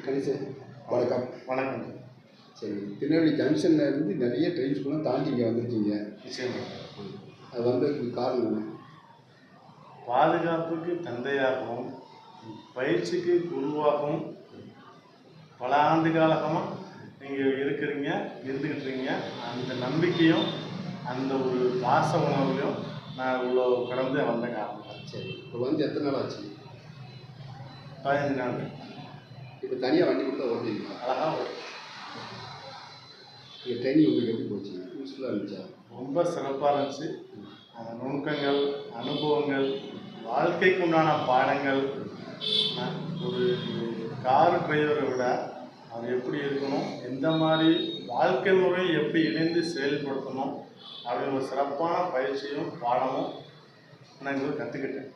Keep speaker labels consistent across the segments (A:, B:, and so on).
A: கணேசன் வணக்கம்.
B: வணக்கம்.
A: சரி, திருநெல்வேலி ஜங்ஷனில் இருந்து நிறைய ட்ரெயின் ஸ்கூல்லாம் தாண்டி இங்கே வந்திருக்கீங்க.
B: நிச்சயமாக.
A: அது வந்ததுக்கு காரணம் என்ன?
B: பாதுகாப்புக்கு தந்தையாகவும் பயிற்சிக்கு குருவாகவும் பல ஆண்டு காலமாக நீங்கள் இருந்துக்கிட்டு இருக்கீங்க. அந்த நம்பிக்கையும் அந்த ஒரு பாச உணர்வையும் நான் இவ்வளோ கடந்து வந்த காரணம்.
A: சரி, இப்போ வந்து எத்தனை நாள் ஆச்சு?
B: 15 நாள்.
A: இப்போ தனியாக வண்டி கொடுத்தா ஓட்டுறீங்களா?
B: அழகாக ஓடும்.
A: இங்கே ட்ரைனிங் உங்களுக்கு எப்படி போச்சு? யூஸ்ஃபுல்லாக இருந்துச்சா?
B: ரொம்ப சிறப்பாக இருந்துச்சு. அந்த நுணுக்கங்கள், அனுபவங்கள், வாழ்க்கைக்கு உண்டான பாடங்கள். ஒரு கார் டிரைவரை விட அவர் எப்படி இருக்கணும், எந்த மாதிரி வாழ்க்கை முறையை எப்படி இணைந்து செயல்படுத்தணும் அப்படின்னு ஒரு சிறப்பான பயிற்சியும் பாடமும் நான் கற்றுக்கிட்டேன்.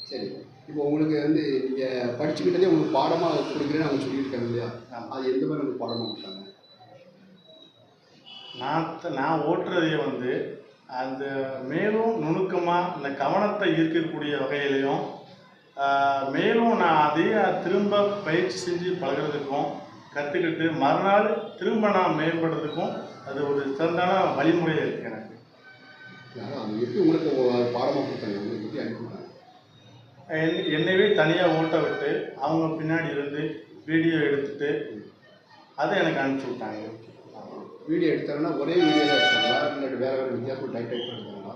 A: சரி, இப்போ உங்களுக்கு வந்து நீங்கள் படிச்சுக்கிட்டதே உங்களுக்கு பாடமாக கொடுக்குறேன்னு அவங்க சொல்லியிருக்காங்க இல்லையா? அது எந்த மாதிரி உங்களுக்கு பாடமாக கொடுத்தாங்க?
B: நான் ஓட்டுறதையே வந்து அந்த மேலும் நுணுக்கமாக இந்த கவனத்தை ஈர்க்கக்கூடிய வகையிலையும் மேலும் நான் அதையே திரும்ப பயிற்சி செஞ்சு பழகிறதுக்கும் கற்றுக்கிட்டு மறுநாள் திரும்ப நான் மேம்படுறதுக்கும் அது ஒரு சிறந்தான வழிமுறையாக இருக்குது எனக்கு.
A: அது எப்படி உங்களுக்கு பாடமாக கொடுத்தாங்க? உங்களுக்கு எப்படி அனுப்பிவிட்டாங்க?
B: என்னையே தனியாக ஓட்ட விட்டு அவங்க பின்னாடி இருந்து வீடியோ எடுத்துட்டு அதை எனக்கு அனுப்பிச்சி விட்டாங்க.
A: வீடியோ எடுத்தாங்கன்னா ஒரே வீடியோ தான் எடுத்தாங்களா, இல்லை வேறு வேறு வித்தியாசம் டைப் எடுத்தாங்களா?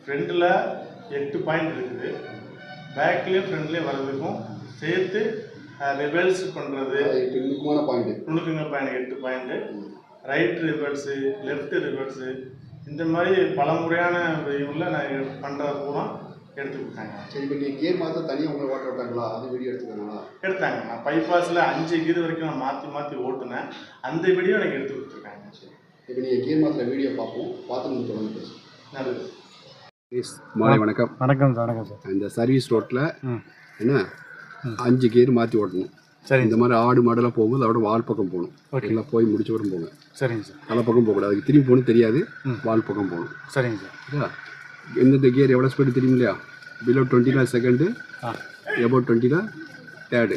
B: ஃப்ரெண்டில் 8 பாயிண்ட் இருக்குது, பேக்லேயும் ஃப்ரெண்ட்லேயும் வர்றதுக்கும் சேர்த்து ரிவர்ஸ் பண்ணுறது.
A: நுணுக்கமான பாயிண்ட்டு,
B: நுணுக்கங்க point 8 point, right reverse, left reverse, இந்த மாதிரி பலமுறையான உள்ள நான் பண்ணுறது பூரா எடுத்து கொடுத்தாங்க.
A: சரி, இப்போ நீங்கள் கியர் மாற்ற தனியாக உங்களை ஓட்ட விட்டாங்களா? அது வீடியோ எடுத்துக்காங்களா?
B: எடுத்தாங்க. நான் பைபாஸில் 5 கீர் வரைக்கும் நான் மாற்றி ஓட்டுனேன். அந்த வீடியோ எனக்கு எடுத்து கொடுத்துருக்காங்க.
A: சரி, இப்போ நீங்கள் கியர் மாற்ற வீடியோ பார்ப்போம், பார்த்து நீங்கள் தொடர்ந்து பேசுவோம்.
B: நல்லது.
A: மாலை வணக்கம்.
B: வணக்கம் சார். வணக்கம் சார்.
A: இந்த சர்வீஸ் ரோட்டில் என்ன 5 கியர் மாற்றி ஓட்டணும்.
B: சரி,
A: இந்த மாதிரி ஆடு மாடெல்லாம் போகும்போது அதோட வால் பக்கம் போகணும். எல்லாம் போய் முடிச்ச வரும் போங்க.
B: சரிங்க சார்.
A: தலை பக்கம் போகக்கூடாது, அதுக்கு திரும்பி போகணும் தெரியாது, வால் பக்கம் போகணும்.
B: சரிங்க சார்.
A: சரியா? எந்தெந்த கியர் எவ்வளோ ஸ்பீடு தெரியும் இல்லையா? Below 20 second, about 20 third,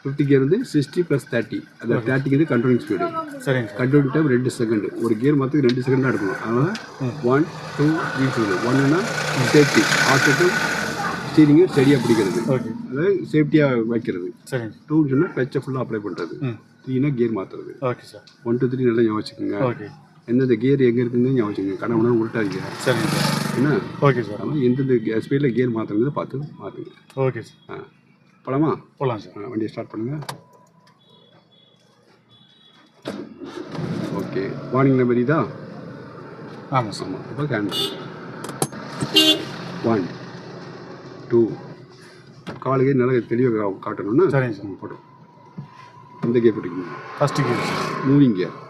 A: 50 gear வந்து 60 + 30. அந்த 30க்கு வந்து கண்ட்ரோலிங் ஸ்பீடு.
B: சரிங்க சார்.
A: Controlling time 2 second. ஒரு கியர் மாற்றுக்கு 2 செகண்ட் தான் எடுக்கணும். அதனால் 1 2 3 4. 1ன்னா சேஃப்டி, ஆப்ஷன் ஸ்டீரிங்கு ஸ்டெடியாக பிடிக்கிறது, அதாவது சேஃப்டியாக வைக்கிறது.
B: சரிங்க.
A: 2ன்னு சொன்னால் கிளச்சை ஃபுல்லாக அப்ளை பண்ணுறது. 3ன்னா கியர் மாற்றுறது.
B: Okay sir.
A: 1 2 3 நல்லா ஞாபகம் வச்சுக்கோங்க.
B: ஓகே. எந்தெந்த
A: கியர் எங்கே இருக்குன்னு ஞாபகம் வச்சுக்கோங்க. கனவுனா உருட்டாதீங்க.
B: சரிங்க சார்.
A: என்ன?
B: Okay sir.
A: அதனால் எந்தெந்த ஸ்பீடில் கியர் மாற்றுறது பார்த்து மாற்றுங்க.
B: Okay sir.
A: போகலாமா?
B: போகலாம் சார்.
A: வண்டியை ஸ்டார்ட் பண்ணுங்கள். ஓகே, வார்னிங் நம்பர் இதா?
B: ஆமாம் சார்.
A: ஆமாம். இப்போ ஹேண்ட் 1 2 காலுக்கு நல்லா தெளிவாக காட்டணும்னா
B: சரிங்க சார்.
A: போட்டோம். எந்த கியர் போட்டுக்கணும்?
B: First gear sir.
A: Moving gear.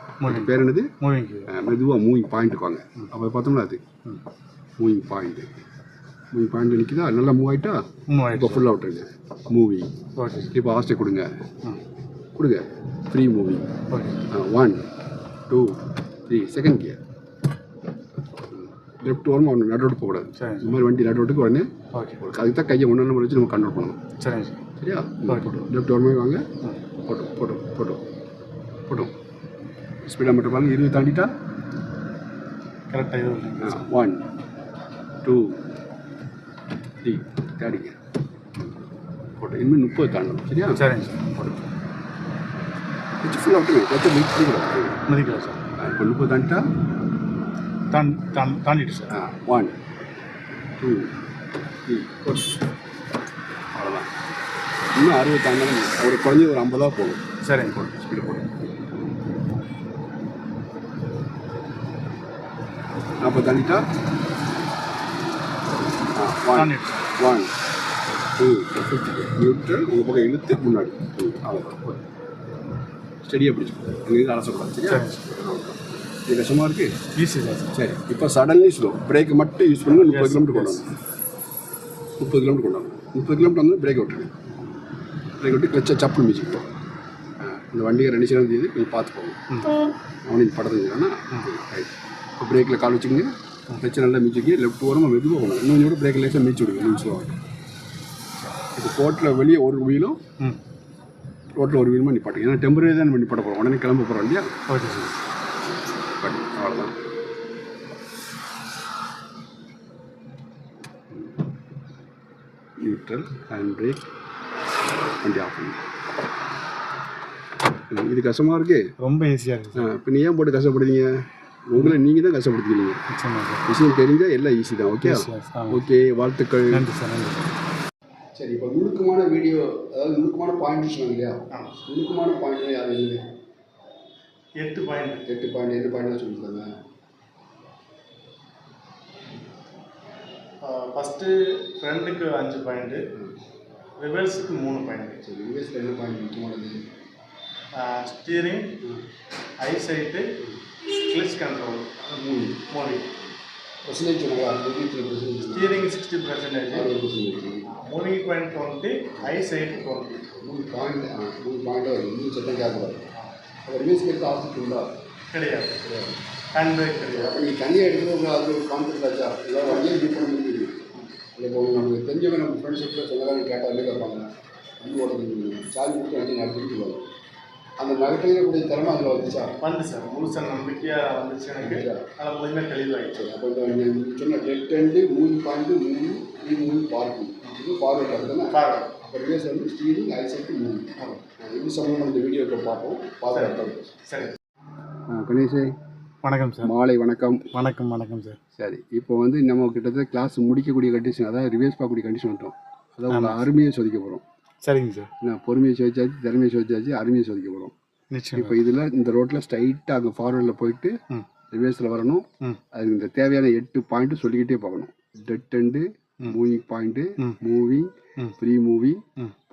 A: பேர் என்னது?
B: Moving gear.
A: மெதுவாக மூவிங் பாயிண்ட் வாங்க. அப்போ பார்த்தோம்னா அது மூவிங் பாயிண்ட்டு. மூவிங் பாயிண்ட் நிற்கிதா? நல்லா மூவ் ஆகிட்டா இப்போ ஃபுல்லாக விட்டுருங்க. மூவிங்.
B: ஓகே.
A: இப்போ ஆஸ்டே கொடுங்க. Free moving.
B: Okay.
A: 1 2 3 second gear. Left ஓரமாக ஒன்று நடுரோட்டு போகக்கூடாது. இந்த மாதிரி வண்டி நடுரோட்டுக்கு உடனே அதுக்கு தான் கையை ஒன்று வச்சு நம்ம கண்ட்ரோல் பண்ணணும்.
B: சரிங்க சார்.
A: சரியா? போட்டோம். லெஃப்ட் ஓரமாக வாங்க. போட்டோம். ஸ்பீடாக மட்டும் பாருங்க. 20 தாண்டிட்டா
B: கரெக்டாக
A: 1 2 3 தேடிங்க. போட்டோம். இனிமேல் 30 தாண்டணும். சரியா?
B: சரிங்க சார்.
A: போட்டோம். வச்சு ஃபுல்லாக விட்டுருங்க. வச்சு
B: மதிக்கலாம் சார்.
A: இப்போ 30 தாண்டிட்டா
B: தாண்டிட்டு சார்.
A: 1 2 3 அவ்வளோதான். இன்னும் 60 தாண்டணும். ஒரு குறைஞ்சி ஒரு 50 போகும்.
B: சரிங்க.
A: போடும். ஸ்பீடு போடும். 40 தாண்டிட்டா 1 2 நியூட்ரல் உங்கள் பக்கம் இழுத்து முன்னாடி அவ்வளோதான். ஸ்டெடியாக பிடிச்சிக்கணும். அங்கே அரசக்கூடாது. சரியா? இது கஷ்டமாக இருக்குது.
B: ஈஸி தான் சார்.
A: சரி, இப்போ சடன்லி ஸ்லோ. பிரேக்கை மட்டும் யூஸ் பண்ணுங்க. 30 கிலோமீட்டர் கொண்டு வரணும். 30 கிலோமீட்டர் கொண்டு வரணும். 30 கிலோமீட்டர் வந்து பிரேக் விட்டுருங்க. பிரேக் விட்டு கிளச்சை சப்புன்னு மிச்சிக்கிட்டோம். இந்த வண்டியை 2 சீரம் செய்து கொஞ்சம் பார்த்து போகணும். அவனுக்கு படத்துங்கன்னா ரைட். இப்போ பிரேக்கில் கால் வச்சுக்கோங்க. கிளச்சை நல்லா மிச்சிக்கி லெஃப்ட் ஓரமாக மெதுவாக போகணும். இன்னும் கூட பிரேக்கில் லேசாக மிச்சு விடுங்க. நிமிஷம் இப்போ கோட்டில் வெளியே ஒரு வீலும்
C: ம்
A: ரோட்டில் ஒரு வீலுமா நிப்பாட்டுங்க. ஏன்னா டெம்பரரி தான் நம்ம நிப்பாட்ட போகிறோம், உடனே கிளம்ப போகிறோம் இல்லையா?
C: Okay sir.
A: பட் அவ்வளோதான். நியூட்ரல், ஹேண்ட் பிரேக், வண்டி ஆஃப் பண்ணி. இது கஷ்டமாக இருக்கு.
C: ரொம்ப ஈஸியாக இருக்குது சார்.
A: இப்போ நீ ஏன் போட்டு கஷ்டப்படுறீங்க? உங்களை நீங்கள் தான் கஷ்டப்படுத்திக்கிறீங்க.
C: நிச்சயமாக சார்.
A: விஷயம் தெரிஞ்சால் எல்லாம் ஈஸி தான். ஓகே ஓகே, வாழ்த்துக்கள்.
C: நன்றி சார். நன்றி.
A: சரி, இப்போ நுணுக்கமான வீடியோ, அதாவது நுணுக்கமான பாயிண்ட் சொன்னாங்க இல்லையா? நுணுக்கமான பாயிண்ட் யார் எழுது?
B: 8 பாயிண்ட்.
A: 8 பாயிண்ட். 8 பாயிண்ட் சொல்லியிருக்காங்க.
B: ஃபஸ்ட்டு ஃப்ரண்ட்டுக்கு 5 பாயிண்ட்டு, ரிவர்ஸுக்கு 3 பாயிண்ட்டு.
A: சரி, ரிவர்ஸில் என்ன பாயிண்ட் முக்கியமானது?
B: Steering, eyesight, clutch control, moving.
A: Percentage சொன்னாங்க.
B: Steering 60%, moving point 20, eyesight 20.
A: 3 point. 3 point வரும். இன்னும் சட்டம் கேட்கக்கூடாது. அப்போ ரிவர்ஸ் கேட்க ஆப்ஷன் உண்டா?
B: கிடையாது. ஹேண்ட் பிரேக் கிடையாது.
A: அப்போ நீங்கள் தனியாக எடுக்கிறது அது ஒரு கான்செப்ட் ஆச்சா? ஏதாவது வண்டியை டீப் பண்ண முடியுது இல்லை? இப்போ நமக்கு தெரிஞ்சவங்க நம்ம ஃப்ரெண்ட்ஸ் கிட்ட சொன்னதாக கேட்டாலே கேட்பாங்க. வண்டி ஓடுறது சார்ஜ் கொடுத்து வண்டி நடத்திட்டு வரும். அந்த நகட்டிக்கூடிய திறமை அதில் வந்துச்சா?
B: வந்து சார், முழுசாக நம்பிக்கையாக வந்துச்சு எனக்கு. அதில் முழுமையாக தெளிவாகிடுச்சு.
A: அப்போ இந்த சொன்ன dead end movie point movie parking இது ஃபார்வர்ட் வருதுன்னா
B: ஃபார்வர்ட்.
A: அப்போ ரிவர்ஸ் வந்து ஸ்டீரிங், ஐசைட்டு, மூவி. இது சம்பந்தமாக இந்த வீடியோ இப்போ பார்ப்போம். பார்த்து
B: சரி.
A: கணேஷே,
C: வணக்கம் சார்.
A: மாலை வணக்கம்.
C: வணக்கம். வணக்கம் சார்.
A: சரி, இப்போ வந்து நம்ம கிட்டத்தட்ட கிளாஸ் முடிக்கக்கூடிய கண்டிஷன், அதாவது ரிவர்ஸ் பார்க்கக்கூடிய கண்டிஷன் வந்துட்டோம். அதாவது உங்களை அருமையை சோதிக்க போகிறோம்.
C: சரிங்க சார்.
A: நான் பொறுமையை சோதிச்சாச்சு, திறமையை சோதிச்சாச்சு, அருமையை சோதிக்க போகிறோம்.
C: நிச்சயம்.
A: இப்போ இதில் இந்த ரோட்டில் ஸ்ட்ரைட்டாக அங்கே ஃபார்வர்டில் போயிட்டு ரிவர்ஸில் வரணும். அதுக்கு இந்த தேவையான 8 பாயிண்ட்டு சொல்லிக்கிட்டே போகணும். Dead end, moving point, moving, free moving,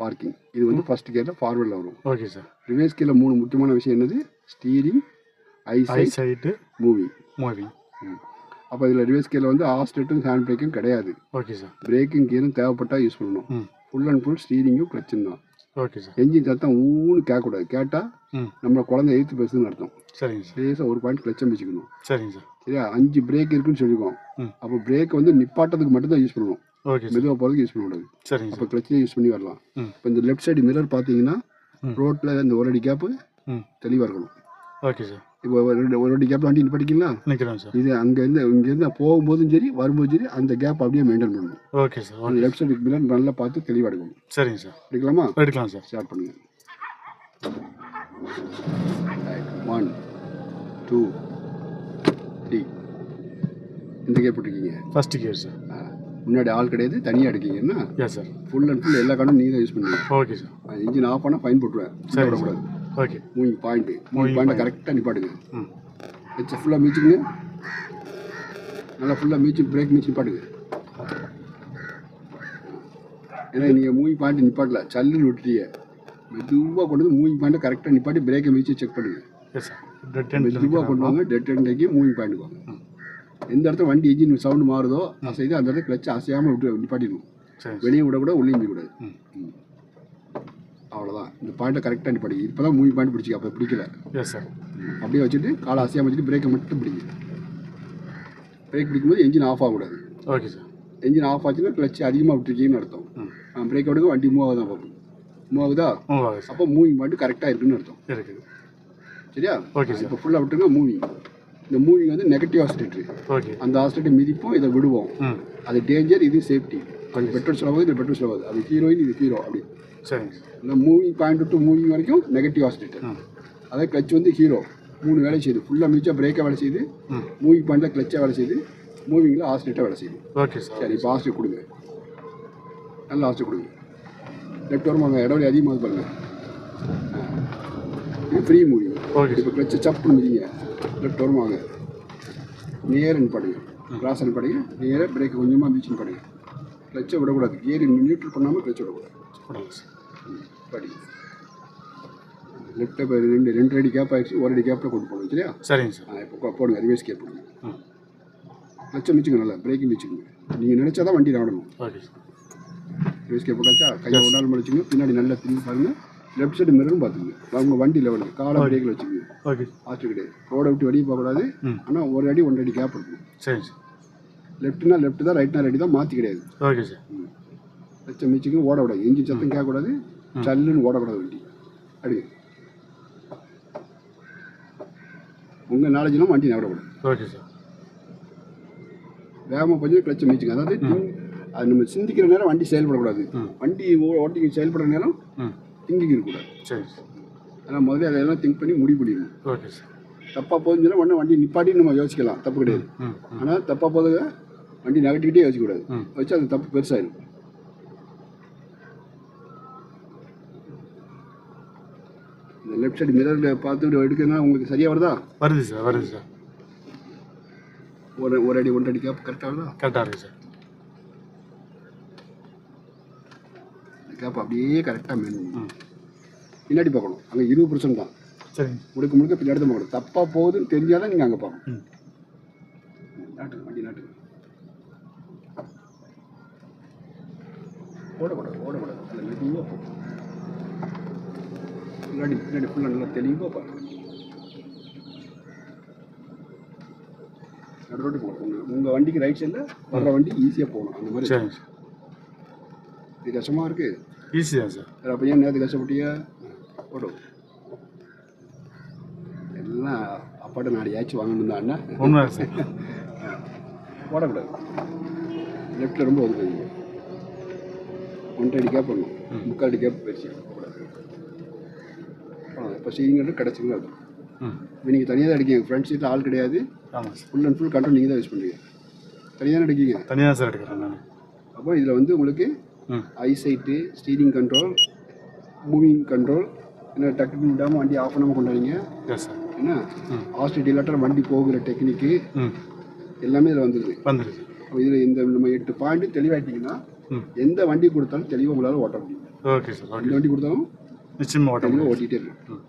A: parking. இது வந்து ஃபர்ஸ்ட் கியரில் ஃபார்வர்டில் வரும்.
C: Okay sir.
A: ரிவர்ஸ் கியரில் 3 முக்கியமான விஷயம் என்னது? Steering, eyesight, moving. அப்போ இதில் ரிவர்ஸ் கியரில் வந்து ஆஸ்டேட்டும் ஹேண்ட் பிரேக்கும் கிடையாது.
C: Okay sir.
A: பிரேக்கிங் கியரும் தேவைப்பட்டால் யூஸ் பண்ணணும். ஃபுல் அண்ட் ஃபுல் ஸ்டீரிங்கும் கிளச்சும் தான்.
C: Okay sir.
A: என்ஜின் சத்தம் ஊன்னு கேட்கக்கூடாது. கேட்டால் நம்ம குழந்தை எய்த்து பேசுதுன்னு அர்த்தம்.
C: சரிங்க சார்.
A: லேசாக ஒரு பாயிண்ட் கிளச்சம் வச்சுக்கணும்.
C: சரிங்க சார்.
A: சரியா? 5 பிரேக் இருக்குன்னு சொல்லியிருக்கோம். அப்போ பிரேக் வந்து நிப்பாட்டத்துக்கு மட்டும்தான் யூஸ் பண்ணணும்.
C: ஓகே.
A: மெதுவாக போகிறதுக்கு யூஸ் பண்ணக்கூடாது.
C: சரிங்க.
A: அப்போ கிளச்சிலே யூஸ் பண்ணி வரலாம். இப்போ இந்த லெஃப்ட் சைடு மிரர் பார்த்தீங்கன்னா ரோட்டில் இந்த ஒரு அடி கேப்பு தெளிவாக இருக்கணும்.
C: Okay sir.
A: இப்போ ஒரு அடி கேப்பில் வண்டி நிப்பாட்டிங்களா?
C: நிற்கிறோம் சார்.
A: இது இங்கேருந்து போகும்போதும் சரி வரும்போதும் சரி அந்த கேப் அப்படியே மெயின்டைன் பண்ணணும்.
C: Okay sir.
A: Left side mirror நல்லா பார்த்து தெளிவாக எடுக்கணும்.
C: சரிங்க சார்.
A: எடுக்கலாமா?
C: எடுக்கலாம் சார்.
A: ஸ்டார்ட் பண்ணுங்கள். 1 2 3. இந்த கேப் போட்டிருக்கீங்க.
C: First gear sir.
A: முன்னாடி ஆள் கிடையாது, தனியாக எடுக்கீங்கன்னா
C: yes sir.
A: Full and full எல்லா கார்டும் நீங்கள் தான் யூஸ் பண்ணுவீங்க.
C: Okay sir.
A: இன்ஜின் ஆஃப் பண்ணால் ஃபைன் போட்டுருவேன்.
C: சரி
A: விடக்கூடாது.
C: ஓகே.
A: மூவிங் பாயிண்ட்டை கரெக்டாக நிப்பாட்டுங்க. வச்சு ஃபுல்லாக மீச்சுங்க. நல்லா ஃபுல்லாக மீச்சு பிரேக் மீச்சு நிப்பாட்டுங்க. ஏன்னா நீங்கள் மூவிங் பாயிண்ட் நிப்பாட்டல, சல்லுன்னு விட்டுட்டீங்க. மெதுவாக கொண்டு வந்து மூவிங் பாயிண்ட்டை கரெக்டாக நிப்பாட்டி பிரேக்கை மீச்சு செக் பண்ணுங்கள்.
C: Yes sir.
A: மெதுவாக கொண்டு வாங்க. டெட் எண்டைக்கு மூவிங் பாயிண்ட் வாங்க. எந்த இடத்துல வண்டி இன்ஜின் சவுண்டு மாறுதோ அசைது அந்த இடத்துல கிளச்சை அசையாமல் விட்டு நிப்பாட்டிடணும். வெளியே விடக்கூடாது, உள்ளேயும் விடக்கூடாது. அவ்வளோதான். இந்த பாயிண்ட்டை கரெக்டாக நிப்பாட்டிங்க. இப்போ தான் மூவிங் பாயிண்ட் பிடிச்சிக்க, அப்போ பிடிக்கல.
C: Yes sir.
A: அப்படியே வச்சுட்டு காலை அசையாமல் வச்சுட்டு பிரேக்கை மட்டும் பிடிங்க. பிரேக் பிடிக்கும்போது என்ஜின் ஆஃப் ஆகக்கூடாது.
C: Okay sir.
A: என்ஜின் ஆஃப் ஆச்சுன்னா கிளச்சு அதிகமாக விட்டுருக்கீங்கன்னு அர்த்தம். பிரேக் விடுங்க, வண்டி மூவ் ஆகுதான் பார்ப்போம். மூவ் ஆகுதா? அப்போ மூவிங் பாயிண்ட் கரெக்டாக இருக்குன்னு அர்த்தம்.
C: இருக்குது.
A: சரியா?
C: Okay sir.
A: இப்போ ஃபுல்லாக விட்டுருங்க. மூவிங், இந்த மூவிங் வந்து நெகட்டிவ் ஆஸ்டேட்ரு.
C: ஓகே.
A: அந்த ஆஸ்டேட்டை மிதிப்போம், இதை விடுவோம். அது டேஞ்சர், இது சேஃப்டி. அது பெட்ரோல் செலவாகுது, இது பெட்ரோல் செலவாகுது. அது ஹீரோயின், இது ஹீரோ. அப்படி
C: சரிங்க.
A: இந்த மூவிங் பாயிண்ட் டு மூவிங் வரைக்கும் நெகட்டிவ் ஆஸ்டேட்டர். அதே கிளச் வந்து ஹீரோ. 3 வேலை செய்யுது. ஃபுல்லாக மிச்சா பிரேக்கை வேலை செய்யுது, மூவிங் பாயிண்டில் கிளச்சை வேலை செய்யுது, மூவிங்கில் ஆஸ்டேட்டாக வேலை செய்யுது.
C: Okay sir.
A: சரி, இப்போ ஆஸ்டேட் கொடுங்க. நல்லா ஆஸ்டேட் கொடுங்க. லெஃப்ட் வருவாங்க, இடம் அதிகமாக பாருங்க. இது ஃப்ரீ மூவிங்.
C: ஓகே.
A: இப்போ கிளச்சை சப்புன்னு மிதிங்க. லெஃப்ட் வருவாங்க, நேரம் நிப்பாடுங்க. கிராஸ் நிப்பாடுங்க. நேராக பிரேக்கை கொஞ்சமாக மிதிச்சு நிப்பாடுங்க. கிளச்சை விடக்கூடாது. கியர் நியூட்ரல் பண்ணாமல் கிளச்சை விடக்கூடாது. படி லெஃப்ட்டை இப்போ 2 அடி கேப் ஆகிடுச்சு. 1 அடி கேப்பில் கொண்டு போகணும். சரியா?
C: சரிங்க சார்.
A: இப்போ போடுங்க. ரிவர்ஸ் கேப் போடுங்க. கிளச்சை மிச்சுங்க. நல்லா பிரேக்கை மிச்சுங்க. நீங்கள் நினச்சா தான் வண்டி ஆடணும்.
C: Okay sir.
A: ரிவர்ஸ் கேப் போட்டாச்சா? கையை ஒன்றாலும் முடிச்சுங்க. பின்னாடி நல்லா திரும்பி பாருங்கள். லெஃப்ட் சைடு மிரரும் பார்த்துங்க. அவங்க வண்டி லெவலுக்கு காலை பிரேக்கில் வச்சுக்கோங்க.
C: ஓகே.
A: ஆஸ்ட் கிடையாது. ரோடை விட்டு வெளியே போகக்கூடாது. ஆனால் 1 அடி 1 அடி கேப் இருக்கணும்.
C: சரி சார்.
A: லெஃப்ட்னா லெஃப்ட் தான், ரைட்னா ரைட்டு தான், மாற்றி கிடையாது.
C: Okay sir.
A: கிளச்சை மிச்சிக்கும் ஓடக்கூடாது, இன்ஜின் சத்தம் கேட்கக்கூடாது, சல்லுன்னு ஓடக்கூடாது வண்டி. அடுங்க உங்கள் நாலேஜ்லாம் வண்டி நகரக்கூடாது.
C: Okay sir.
A: வேகமாக கொஞ்சம் கிளச்சை மிச்சிங்க. அதாவது அது நம்ம சிந்திக்கிற நேரம் வண்டி செயல்படக்கூடாது. வண்டி ஓட்டி செயல்படுற நேரம் திங்கிங் இருக்கக்கூடாது.
C: சரி சார்.
A: ஆனால் முதல்ல அதெல்லாம் திங்க் பண்ணி முடிவு பண்ணிடணும்.
C: Okay sir.
A: தப்பாக போகுதுன்னு சொன்னால் உடனே வண்டி நிப்பாட்டி நம்ம யோசிக்கலாம், தப்பு கிடையாது. ஆனால் தப்பாக போதுங்க வண்டி நகட்டிக்கிட்டே யோசிக்கக்கூடாது, வச்சு அது தப்பு பெருசாகிடும். இந்த லெஃப்ட் சைடு மிரரில் பார்த்து எடுக்கிறதுனா உங்களுக்கு சரியாக வருதா?
C: வருது சார், வருது சார்.
A: ஒரு அடி 1.5 அடி கேப் கரெக்டாக வருதா?
C: கரெக்டாக இருக்குது சார்.
A: கேப் அப்படியே கரெக்டாக மெயின் பின்னாடி பார்க்கணும். அங்கே 20% தான்.
C: சரிங்க.
A: முழுக்க முழுக்க பின்னாடி தான் பார்க்கணும். தப்பாக போகுதுன்னு தெரிஞ்சால் தான் நீங்கள் அங்கே பார்க்கணும். நாட்டுங்க வண்டி நாட்டுங்க. ஓடக்கூடாது, ஓடக்கூடாது. அதில் மெதுவாக போகும். பின்னாடி ஃபுல்லாக நல்லா தெளிவாக பாருங்க. நடு ரோட்டு போகணும். உங்கள் வண்டிக்கு ரைட் சைடில் வர்ற வண்டி ஈஸியாக போகணும். அந்த மாதிரி.
C: சரிங்க சார்.
A: இது கஷ்டமாக இருக்குது.
C: ஈஸி தான் சார்.
A: அப்போ ஏன் நேரத்துக்கு கஷ்டப்பட்டியா? ஓடும். எல்லாம் அப்பாட்ட நாடு ஏச்சு வாங்கணும் தான்.
C: உண்மை சார்.
A: ஓடக்கூடாது. லெஃப்ட்டில் ரொம்ப ஒதுக்குறீங்க. 1.5 அடி கேப் பண்ணணும். 3/4 அடி கேப் போயிடுச்சு. இப்போ சீங்கிறது கிடச்சிங்களா அது. இப்போ நீங்கள் தனியாக தான் அடிக்கீங்க. ஃப்ரண்ட் சீட்டில் ஆள் கிடையாது.
C: ஆமாம் sir.
A: Full and full control நீங்கள் தான் யூஸ் பண்ணுறீங்க. தனியாக தான் அடிக்கீங்க.
C: தனியாக சார் எடுக்கிறேன் நான்.
A: அப்போ இதில் வந்து உங்களுக்கு eyesight, steering control, moving control, என்ன டக்குன்னு விடாமல் வண்டி ஆஃப் பண்ணாமல் கொண்டாடிங்க.
C: Yes sir.
A: என்ன ஆஸ்ட்ரேட் இல்லாட்டர் வண்டி போகிற டெக்னிக்கு எல்லாமே இதில் வந்துடுது. இதில் இந்த நம்ம 8 பாயிண்ட் தெளிவாகிட்டிங்கன்னா எந்த வண்டி கொடுத்தாலும் தெளிவாக உங்களால் ஓட்ட முடியும்.
C: Okay sir.
A: எந்த வண்டி கொடுத்தாலும்
C: நிச்சயமாக ஓட்ட முடியும்.
A: ஓட்டிகிட்டே இருக்கும்.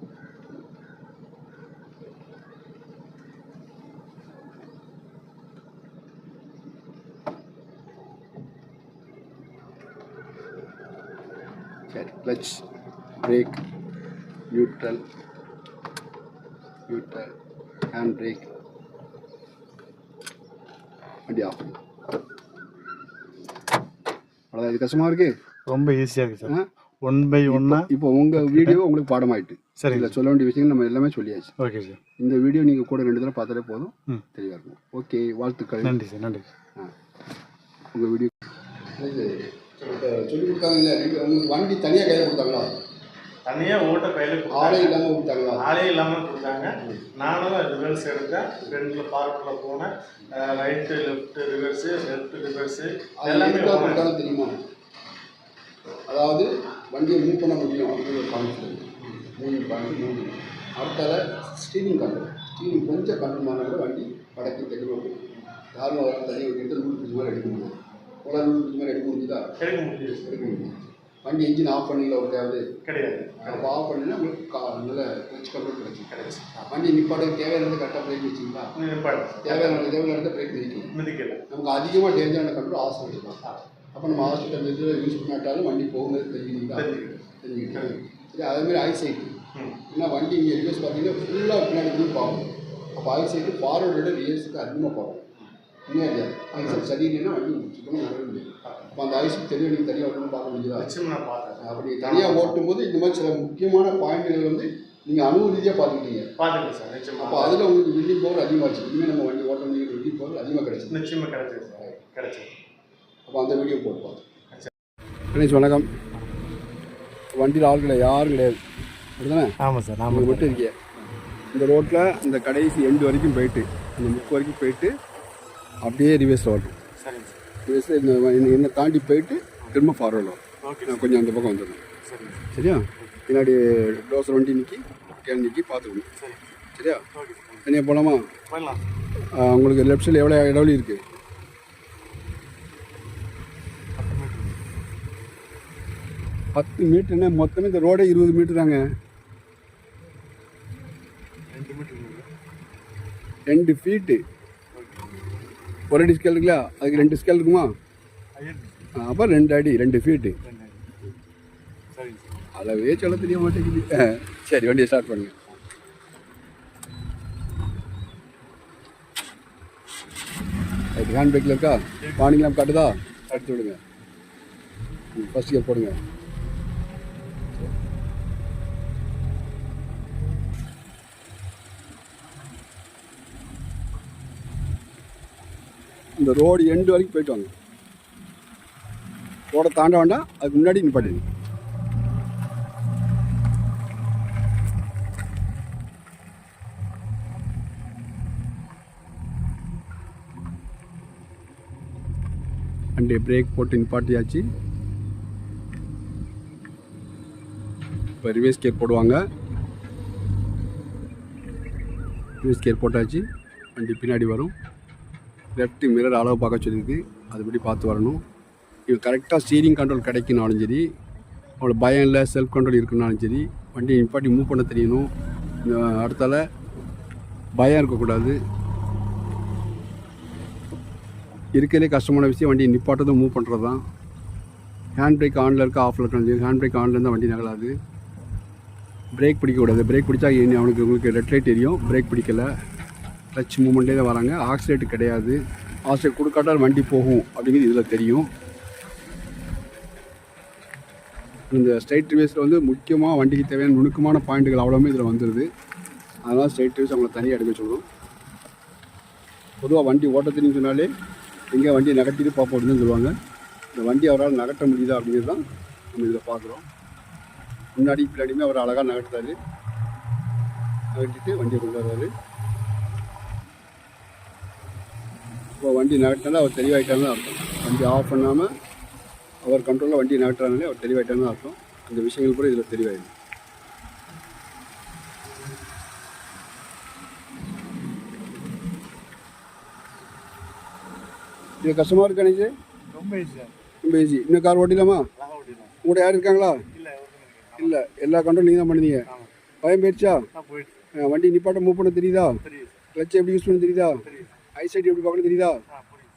A: சரி, clutch, break, neutral, hand brake, வண்டி ஆஃப். அவ்வளோதான். இது கஷ்டமாக இருக்குது.
C: ரொம்ப ஈஸியாக இருக்குது சார். 1 by 1. இப்போ
A: உங்கள் வீடியோ உங்களுக்கு பாடமாயிட்டு.
C: சரி,
A: இதில் சொல்ல வேண்டிய விஷயங்கள் நம்ம எல்லாமே சொல்லியாச்சு.
C: Okay sir. இந்த
A: வீடியோ நீங்கள் கூட 2 தடவை பார்த்தாலே போதும், தெளிவாக இருக்கும். ஓகே, வாழ்த்துக்கள்.
C: நன்றி சார். நன்றி.
A: உங்கள் வீடியோ சொல்லி கொடுத்தாங்க. உங்களுக்கு வண்டி தனியாக கையில் கொடுத்தாங்களா?
B: தனியாக ஓட்ட கையில்
A: ஆளே இல்லாமல் கொடுத்தாங்களா?
B: ஆளே இல்லாமல் கொடுத்தாங்க. நானும் ரிவர்ஸ் எடுத்தேன். ஃப்ரெண்டில் பார்க்கில் போனேன். Right left reverse, left reverse எல்லாமே
A: கொடுத்தாலும் தெரியுமா? அதாவது வண்டியை மூவ் பண்ண முடியும் அப்படின்னு ஒரு கான்ஃபிடன்ஸ். மூவ் அடுத்தால ஸ்டீரிங் கண்ட்ரோல். ஸ்டீரிங் கொஞ்சம் கண்ட்ரோல் ஆனால் கூட வண்டி வடக்கு தெளிவாக போகும். யாரும் வர தனியாக எடுத்து நூல் பிடிச்ச மாதிரி எடுக்க முடியும். உங்களால் நூல் பிடிச்ச மாதிரி எடுக்க முடியுதா?
B: எடுக்க முடியும்.
A: வண்டி என்ஜின் ஆஃப் பண்ணிங்களா ஒரு தேவை
B: கிடையாது.
A: அப்போ ஆஃப் பண்ணினா உங்களுக்கு நல்ல கிளச் கண்ட்ரோல் கிடைச்சி. வண்டி நிப்பாடு தேவையானது கரெக்டாக பிரேக் வச்சிங்களா? தேவையான பிரேக் மிதிக்கல. நமக்கு அதிகமாக டேஞ்சரான கண்ட்ரோல் ஆசை வச்சுக்கலாம். அப்போ நம்ம ஹாஸ்பிட்டல் இதில் யூஸ் பண்ணாட்டாலும் வண்டி போகும்போது தெரிஞ்சுக்கிட்டேன். சரி, அதேமாதிரி ஐசைட்டு. ஏன்னா வண்டி இங்கே ரிவர்ஸ் பார்த்தீங்கன்னா ஃபுல்லாக பின்னாடி வந்து பார்க்கணும். அப்போ ஐசைட்டு ஃபார்வர்டோட ரிவர்ஸுக்கு அதிகமாக பார்க்கணும். முன்னாடி ஐசைட் சரியில்லைன்னா வண்டி சுத்தமாக நடக்க முடியாது. அப்போ அந்த ஐசைட் தெளிவாக நீங்கள் தனியாக ஓட்டணும் பார்க்க முடியுதா? அப்படி தனியாக ஓட்டும்போது இந்த மாதிரி சில முக்கியமான பாயிண்ட்டுகள் வந்து நீங்கள் அனுபவ ரீதியாக பார்த்துக்கிட்டீங்க.
B: பார்த்துக்கிட்டேன் சார். நிச்சயமாக.
A: அப்போ அதில் உங்களுக்கு வில்லிங் பவர் அதிகமாகிடுச்சு. இனிமேல் நம்ம வண்டி ஓட்ட முடியும், வில்லிங் பவர் அதிகமாக கிடைச்சி.
B: நிச்சயமாக கிடைச்சிது சார். கிடைச்சி.
A: அப்போ அந்த வீடியோ போட்டுப்போம். கணேஷ் வணக்கம். வண்டியில் ஆள் கிடையாது, யாரும் கிடையாது, அப்படிதானே?
C: ஆமாம் சார்.
A: நம்ம மட்டும் இருக்கீங்க. இந்த ரோட்டில் இந்த கடைசி எண்டு வரைக்கும் போயிட்டு அந்த முக்கு வரைக்கும் போயிட்டு அப்படியே ரிவர்ஸில் வரணும்.
C: சரிங்க சார்.
A: ரிவர்ஸில் என்னை தாண்டி போயிட்டு திரும்ப ஃபார்வர்டில் வரும்.
C: ஓகே.
A: கொஞ்சம் அந்த பக்கம் வந்துடணும்.
C: சரிங்க.
A: சரியா? பின்னாடி டோசர் வண்டி நிற்கி கேன் நிற்கி பார்த்துக்கணும்.
C: சரி.
A: சரியா?
C: ஓகே.
A: தனியாக போகலாமா?
C: போயிடலாம்.
A: உங்களுக்கு லெஃப்ட் சைடில் எவ்வளோ இடைவெளி இருக்குது? 10 மீட்டர்னா மொத்தமே இந்த ரோடே 20 மீட்டர் தாங்க.
C: 2 மீட்டர்.
A: 2 ஃபீட்டு. ஒரு அடி ஸ்கேல் இருக்குல்ல, அதுக்கு 2 ஸ்கேல் இருக்குமா? அப்போ 2 அடி 2 ஃபீட்டு. அளவே சொல்ல தெரிய மாட்டேங்குது. சரி, வண்டியை ஸ்டார்ட் பண்ணுங்க. ஹேண்ட் பிரேக்கில் இருக்கா? வார்னிங் லேம்ப் காட்டுதா? எடுத்து விடுங்க. ஃபஸ்ட் கியர் போடுங்க. இந்த ரோடு எண்டு வரைக்கும் போயிட்டு வாங்க. ரோடை தாண்ட வேண்டாம், அதுக்கு முன்னாடி நிப்பாட்டுங்க. வண்டி பிரேக் போட்டு நிப்பாட்டியாச்சு. இப்போ ரிவர்ஸ் கியர் போடுவாங்க. ரிவர்ஸ் கியர் போட்டாச்சு. வண்டி பின்னாடி வரும். லெஃப்ட் மிரர் அளவு பார்க்க சொல்லியிருக்கு, அதுபடி பார்த்து வரணும். இது கரெக்டாக ஸ்டீரிங் கண்ட்ரோல் கிடைக்குனாலும் சரி, அவங்களுக்கு பயம் இல்லை, செல்ஃப் கண்ட்ரோல் இருக்குனாலும் சரி, வண்டியை நிப்பாட்டி மூவ் பண்ண தெரியணும். அடுத்தால பயம் இருக்கக்கூடாது. இருக்கிறதே கஷ்டமான விஷயம் வண்டியை நிப்பாட்டதும் மூவ் பண்ணுறது தான். ஹேண்ட் பிரேக் ஆனில் இருக்க ஆஃபில் இருக்காது. ஹேண்ட் பிரேக் ஆனில் இருந்தால் வண்டி நகலாது. பிரேக் பிடிக்கக்கூடாது. பிரேக் பிடிச்சா உங்களுக்கு ரெட் லைட் தெரியும். பிரேக் பிடிக்கலை, டச் மூமெண்ட்டே தான் வராங்க. ஆக்சிலேட் கிடையாது. ஆக்சிலேட் கொடுக்காட்டால் வண்டி போகும் அப்படிங்கிறது இதில் தெரியும். இந்த ஸ்ட்ரைட் ரிவேஸில் வந்து முக்கியமாக வண்டிக்கு தேவையான நுணுக்கமான பாயிண்ட்டுகள் அவ்வளோமே இதில் வந்துடுது. அதனால் ஸ்ட்ரைட் ரிவேஸ் அவங்களை தனியாக எடுக்க சொல்லணும். பொதுவாக வண்டி ஓட்ட தெரியும் சொன்னாலே எங்கே வண்டியை நகட்டிட்டு பார்ப்போம்னு சொல்லுவாங்க. இந்த வண்டி அவரால் நகட்ட முடியுதா அப்படிங்கிறது தான் நம்ம இதில் பார்க்குறோம். முன்னாடி பின்னாடியுமே அவர் அழகாக நகட்டுறாரு. நகட்டிட்டு வண்டியை கொண்டு வர்றாரு. இப்போ வண்டி நகட்டினால அவர் தெளிவாயிட்டான்னு அர்த்தம். வண்டி ஆஃப் பண்ணாமல் அவர் கண்ட்ரோலில் வண்டி நகட்டுறாங்களே அவர் தெளிவாயிட்டான்னு அர்த்தம். அந்த விஷயங்கள் கூட இதில் தெளிவாயிடும். இது கஷ்டமாக இருக்கு அன்னைக்கு.
C: ரொம்ப ஈஸியாக
A: ரொம்ப ஈஸி. இன்னும் கார் ஓட்டிடலாமா?
C: ஓட்டிடலாம்.
A: உங்கள்கிட்ட யார் இருக்காங்களா? இல்லை, எல்லா கண்ட்ரோல் நீங்கள் தான் பண்ணுவீங்க. பயம் போயிடுச்சா? வண்டி நிப்பாட்ட மூவ் பண்ண தெரியுதா? கிளச் எப்படி யூஸ் பண்ண தெரியுதா? ஐசைட் எப்படி பார்க்கணும் தெரியுதா?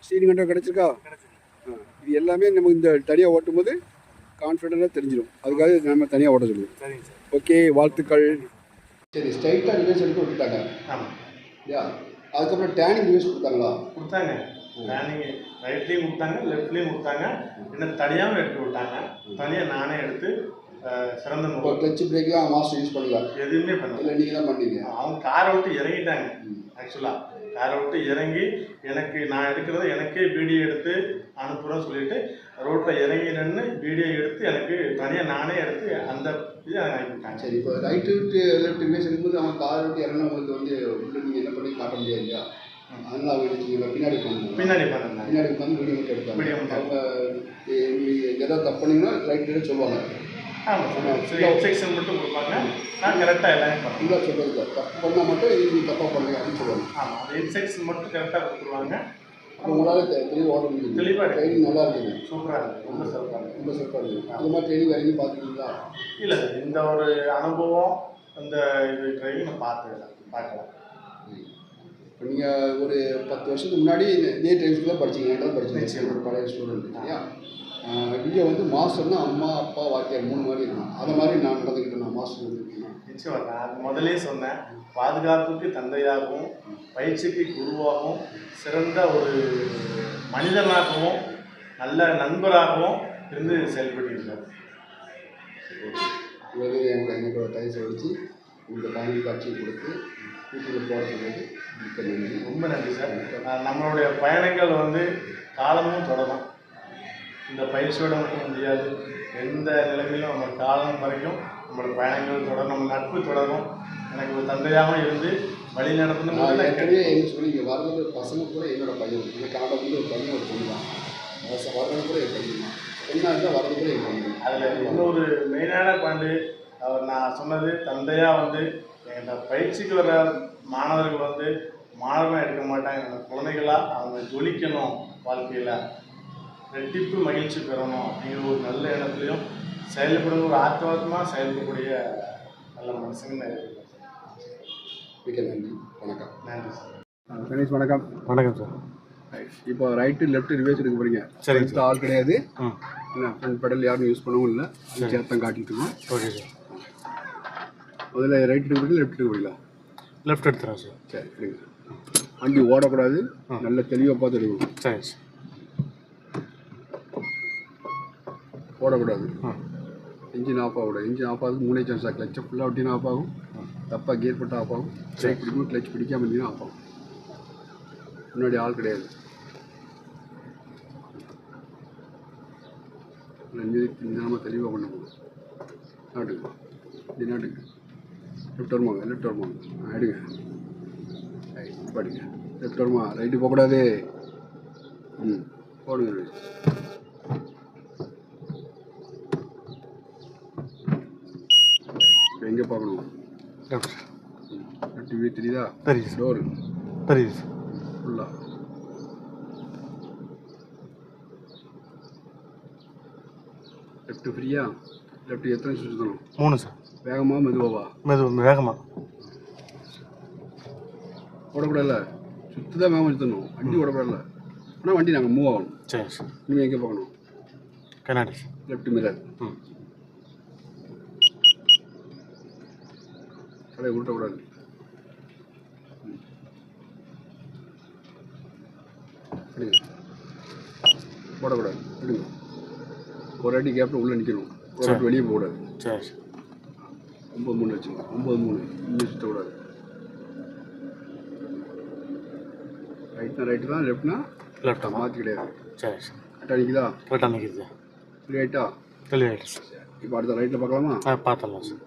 A: ஸ்டீரிங் கண்ட்ரோல் கிடச்சிருக்கா? இது எல்லாமே நம்ம இந்த தனியாக ஓட்டும் போது கான்ஃபிடென்ட்டாக தெரிஞ்சிடும். அதுக்காக நம்ம தனியாக ஓட்ட சொல்லுவோம். ஓகே, வாழ்த்துக்கள். சரி, ஸ்ட்ரைட்டாக ரிவர்ஸ் எடுத்து விட்டுட்டாங்க. யா, அதுக்கப்புறம் டேனிங் ரிவர்ஸ் கொடுத்தாங்களா?
B: கொடுத்தாங்க. டேனிங் ரைட்லேயும் கொடுத்தாங்க, லெஃப்ட்லேயும் கொடுத்தாங்க. என்ன தனியாகவும் எடுத்து விட்டாங்க. தனியாக நானே எடுத்து சிறந்த
A: இப்போ கிளச் பிரேக்லாம் மாஸ்டர் யூஸ் பண்ணல,
B: எதுவுமே பண்ணல.
A: இல்லை நீங்கள் தான் பண்ணீங்க.
B: அவங்க காரை விட்டு இறங்கிட்டாங்க. ஆக்சுவலாக காரை விட்டு இறங்கி எனக்கு நான் எடுக்கிறத எனக்கே வீடியோ எடுத்து அனுப்புகிறோன்னு சொல்லிட்டு ரோட்டில் இறங்கி நின்று வீடியோ எடுத்து எனக்கு தனியாக நானே எடுத்து அந்த இதை அனுப்பிவிட்டாங்க.
A: சரி, இப்போ ரைட்டு விட்டு லெஃப்ட் ரிவர்ஸ் எடுக்கும்போது அவங்க காரை விட்டு இறங்கினா உங்களுக்கு வந்து உள்ள நீங்கள் என்ன பண்ணி காட்ட முடியாது இல்லையா? அதனால் அவங்க எடுத்து பின்னாடி பண்ணணும்.
B: பின்னாடி பண்ணேன்.
A: பின்னாடி உட்காந்து வீடியோ மட்டும் எடுப்பாங்க.
B: வீடியோ மட்டும்
A: அவங்க எதாவது தப்பு பண்ணிங்கன்னா ரைட்டு சொல்லுவாங்க.
B: ஆமாம், சரி, இன்ஸ்ட்ரக்ஷன் மட்டும் கொடுப்பாங்க. நான் கரெக்டாக எல்லாமே பண்ணுவேன்.
A: இல்லை சொல்கிறது தப்பு பண்ணால் மட்டும் இது தப்பாக பண்ணுங்க அப்படின்னு சொல்லுவாங்க.
B: ஆமாம், அந்த இன்ஸ்ட்ரக்ஷன் மட்டும் கரெக்டாக கொடுத்துருவாங்க.
A: உங்களால் தெளிவாக ஓட முடியும்.
B: தெளிவாக
A: ட்ரைனிங் நல்லா இருக்குது.
B: சூப்பராக இருக்குது. ரொம்ப சிறப்பாக இருக்குது.
A: ரொம்ப சிறப்பாக இருக்குது. அது மாதிரி ட்ரைனிங் வேறு எங்கேயும் பார்த்துருக்கீங்களா?
B: இல்லை சார், இந்த ஒரு அனுபவம் இந்த இது ட்ரைனிங் நான் பார்க்கலாம்.
A: இப்போ நீங்கள் ஒரு 10 வருஷத்துக்கு முன்னாடி இதே ட்ரைனிங்ஸ்லாம் படிச்சிங்க, படிச்சிங்க ஒரு பழைய ஸ்டூடெண்ட் இல்லையா? இங்கே வந்து மாஸ்டர்னா அம்மா அப்பா வாத்தியார் 3 மாதிரி இருக்கணும். அதை மாதிரி நான் நடந்துக்கிட்டேன். நான் மாஸ்டர் வந்துருக்கேன்.
B: நிச்சயமாக நான் முதலே சொன்னேன், பாதுகாப்புக்கு தந்தையாகவும் பயிற்சிக்கு குருவாகவும் சிறந்த ஒரு மனிதனாகவும் நல்ல நண்பராகவும் இருந்து செயல்பட்டிருக்கார்.
A: இவரு என்னோட டைஸை வச்சு இந்த காணொலி காட்சியை கொடுத்து வீட்டுக்கு போட சொல்லிட்டு மிக்க நன்றி.
B: ரொம்ப நன்றி சார். நம்மளுடைய பயணங்கள் வந்து காலமும் தொடரும். இந்த பயிற்சியோட மட்டும் முடியாது. எந்த நிலைமையிலும் நம்ம காலம் வரைக்கும் நம்மளோட பயணங்கள் தொடரும், நம்ம நட்பு தொடரும். எனக்கு ஒரு தந்தையாக இருந்து வழி நடத்தணும்.
A: ஏற்கனவே என்ன சொல்லி இங்கே வர்றது பசங்க கூட என்னோட பையன். இந்த கனடா வந்து ஒரு பையன் ஒரு பொண்ணு தான். வர்றது கூட என் பையன் தான். என்ன இருந்தால் வர்றது கூட என் பையன்.
B: அதில் இன்னொரு மெயினான பாயிண்ட் அவர் நான் சொன்னது, தந்தையாக வந்து இந்த பயிற்சிக்கு வர மாணவர்கள் வந்து மாணவனாக எடுக்க மாட்டாங்க. என்னோட குழந்தைகளாக அவங்க ஜொலிக்கணும், வாழ்க்கையில் ரெட்டிப்பு மகிழ்ச்சி பெறணும் அப்படிங்கிற ஒரு நல்ல எண்ணத்துலையும் செயல்படுற ஒரு ஆத்மார்த்தமாக செயல்படக்கூடிய நல்ல மனுஷங்க.
A: மிக்க நன்றி. வணக்கம்.
B: நன்றி சார்.
A: கணேஷ் வணக்கம்.
C: வணக்கம் சார்.
A: இப்போ ரைட்டு லெஃப்ட் ரிவர்ஸ் எடுக்க போகிறீங்க.
C: சரிங்க சார்.
A: ஆள் கிடையாது. என்ன ஃப்ரண்ட் பெடல் யாரும் யூஸ் பண்ணவும் இல்லை. சேர்த்தம் காட்டிட்டு இருக்கோம்.
C: Okay sir.
A: முதல்ல ரைட் எடுக்க போகிறீங்களா லெஃப்ட் எடுக்க போகிறீங்களா?
C: லெஃப்ட் எடுத்துறேன் சார்.
A: சரி, சரிங்க சார். வண்டி ஓடக்கூடாது, நல்ல தெளிவாக பார்த்து எடுக்கணும்.
C: சரி சார்.
A: ஓடக்கூடாது.
C: ஆ
A: இன்ஜின் ஆஃப் ஆகக்கூடாது. இன்ஜின் ஆஃப் ஆகுது 3 சான்ஸ். கிளச்சை ஃபுல்லாக விட்டினா ஆஃப் ஆகும். தப்பாக கியர் போட்டால் ஆஃப் ஆகும். பிரேக் பிடிக்கும், கிளச் பிடிக்காம இருந்தீங்கன்னா ஆஃப் ஆகும். முன்னாடி ஆள் கிடையாது. நிதானமாக தெளிவாக பண்ண போகும். நாட்டுக்கு இப்படி நாட்டுக்கு லெஃப்ட் வருமாங்க, லெஃப்ட் வருமாங்க. எடுங்க, பாடுங்க. லெஃப்ட் வருமா, ரைட்டு போகக்கூடாது. போடுங்க. இப்போ எங்கே பார்க்கணும்?
C: லெஃப்ட்.
A: லெஃப்ட் வியூ தெரியுதா?
C: தெரியுது சார்.
A: டோரு
C: தெரியுது சார்.
A: ஃபுல்லாக லெஃப்ட் ஃப்ரீயா? லெஃப்ட் எத்தனை சுற்றணும்?
C: 3 சார்.
A: வேகமாக மெதுவாவா?
C: வேகமாக
A: ஓடக்கூடாதுல்ல. சுற்றி தான் வேகமாக சுற்றணும். வண்டி ஓடக்கூடாதுல்ல. ஆனால் வண்டி நாங்கள் மூவ் ஆகணும்.
C: சரி சார்.
A: இனிமேல் எங்கே பார்க்கணும்?
C: கண்ணாடி சார்.
A: Left mirror. கடை உருட்டக்கூடாது. எடுங்க, போடக்கூடாது. எடுங்க. ஒரு அடி கேப்பில் உள்ளே நிற்கணும். ஒரு அடி வெளியே போகக்கூடாது.
C: சரி சார்.
A: 9-3 வச்சுக்கோங்க. 9-3 இங்கே சுற்றக்கூடாது. ரைட்னா ரைட்டு தான், லெஃப்ட்னா
C: லெஃப்ட்.
A: மாற்றி கிடையாது.
C: சரி சார்.
A: கரெக்டாக நிற்குதா?
C: கரெக்டாக நிற்கிது சார்.
A: ஃப்ரீ ஆகிட்டா?
C: தெளிவாயிட்டு சார்.
A: இப்போ அடுத்த ரைட்டில் பார்க்கலாமா?
C: பார்த்துடலாம் சார்.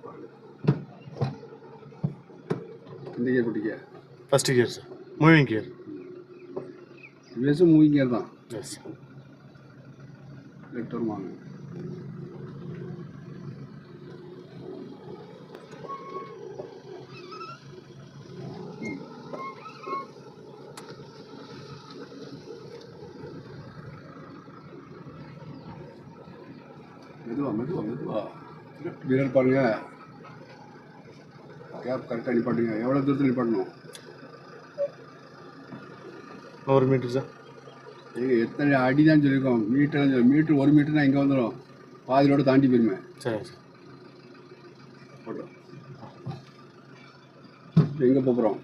A: இந்த கியர் போட்டிக்க.
C: First gear sir. Moving gear.
A: ரிவர்ஸும் மூவிங் கியர் தான்.
C: Yes sir.
A: லெஃப்ட் வருவாங்க. மெதுவா மெதுவா மெதுவா. மிரர் பாருங்க. கேப் கரெக்டாக நிப்பாட்டுங்க. எவ்வளோ தூரத்தில் நிப்பாட்டணும்?
C: 100 மீட்டர் சார்.
A: ஏங்க எத்தனை அடி தான் சொல்லியிருக்கோம். மீட்டர் மீட்ரு 1 மீட்டர்னா இங்கே வந்துடும். பாதியோட தாண்டி போயிருமே.
C: சரி சார்.
A: போட்டோம். எங்கே போகிறோம்?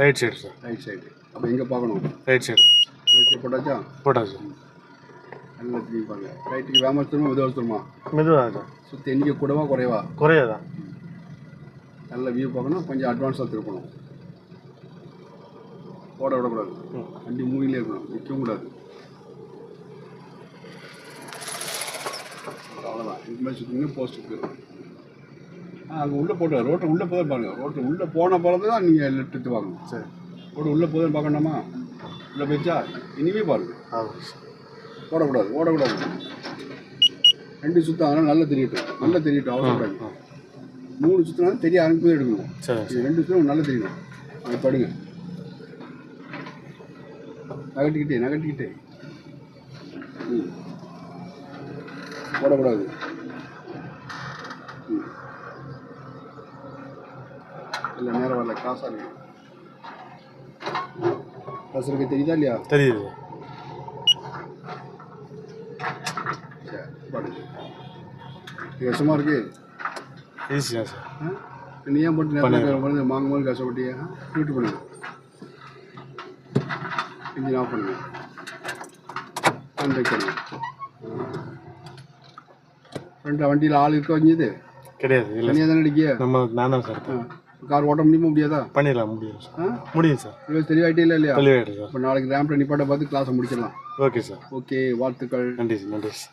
C: Right side sir.
A: Right side. அப்போ எங்கே பார்க்கணும்?
C: Right side.
A: போட்டாச்சா?
C: போட்டாச்சு.
A: நல்லா திரும்பிப்பாங்க. ரைட்டுக்கு வேகமாக சுத்தமா மெதுவாக சுத்தமா?
C: மெதுவாக சார்.
A: சுற்றி எண்ணிக்கை கூடவா குறைவா?
C: குறையாதான்.
A: நல்ல வியூ பார்க்கணும். கொஞ்சம் அட்வான்ஸாக திருப்பணும். ஓட விடக்கூடாது. வண்டி மூவிலே இருக்கணும். நிற்கவும் கூடாது. அவ்வளோதான். இதுக்கு மேலே சுற்றிங்க போஸ்ட்டுக்கு. அங்கே உள்ளே போட்டு ரோட்டை உள்ளே போதான் பாருங்கள். ரோட்டை உள்ளே போன பிறகு தான் நீங்கள் லெஃப்ட் எடுத்து பார்க்கணும்.
C: சரி.
A: ரோடு உள்ளே போதுன்னு பார்க்கணுமா? உள்ளே போயிடுச்சா? இனிமே பாருங்கள்.
C: ஆமாம் சார்.
A: ஓடக்கூடாது, ஓடக்கூடாது. 2 சுத்தம் அதனால் நல்லா தெரியட்டும். நல்லா தெரியட்டும். அவசரப்படாது. 3 சுற்றினாலும் தெரிய ஆரம்பிப்பதே எடுக்கணும்.
C: சரி.
A: 2 சுத்தம் நல்லா தெரியணும். அதை படுங்க. நகட்டிக்கிட்டே நகட்டிக்கிட்டே. ஓடக்கூடாது. இல்லை நேரம் வரல. கிராஸாக இருக்கு. கிராஸ் இருக்க தெரியுதா இல்லையா?
C: தெரியுது.
A: சரி, பாடுங்க. இது கஷ்டமாக இருக்கு.
C: ஈஸியா சார்.
A: நீ ஏன் போட்டு நேரத்தில் வாங்கும் போது கஷ்டப்பட்டியா? ஷூட் பண்ணுங்க. இன்ஜின் ஆஃப் பண்ணுங்க. கான்டாக்ட் பண்ணுங்க. ஃப்ரெண்டில் வண்டியில் ஆள் இருக்க வஞ்சது
C: கிடையாது. இல்லை
A: தனியாக தானே அடிக்கிய.
C: நான் தான் சார்.
A: கார் ஓட்ட முடியுமா முடியாதா?
C: பண்ணிடலாம். முடியும் சார். முடியும் சார்.
A: இவ்வளோ தெளிவாயிட்டே இல்லை இல்லையா?
C: தெளிவாயிட்டு சார்.
A: இப்போ நாளைக்கு ரேம்பில் நிப்பாட்ட பார்த்து கிளாஸை முடிச்சிடலாம்.
C: Okay sir.
A: ஓகே, வாழ்த்துக்கள்.
C: நன்றி சார். நன்றி சார்.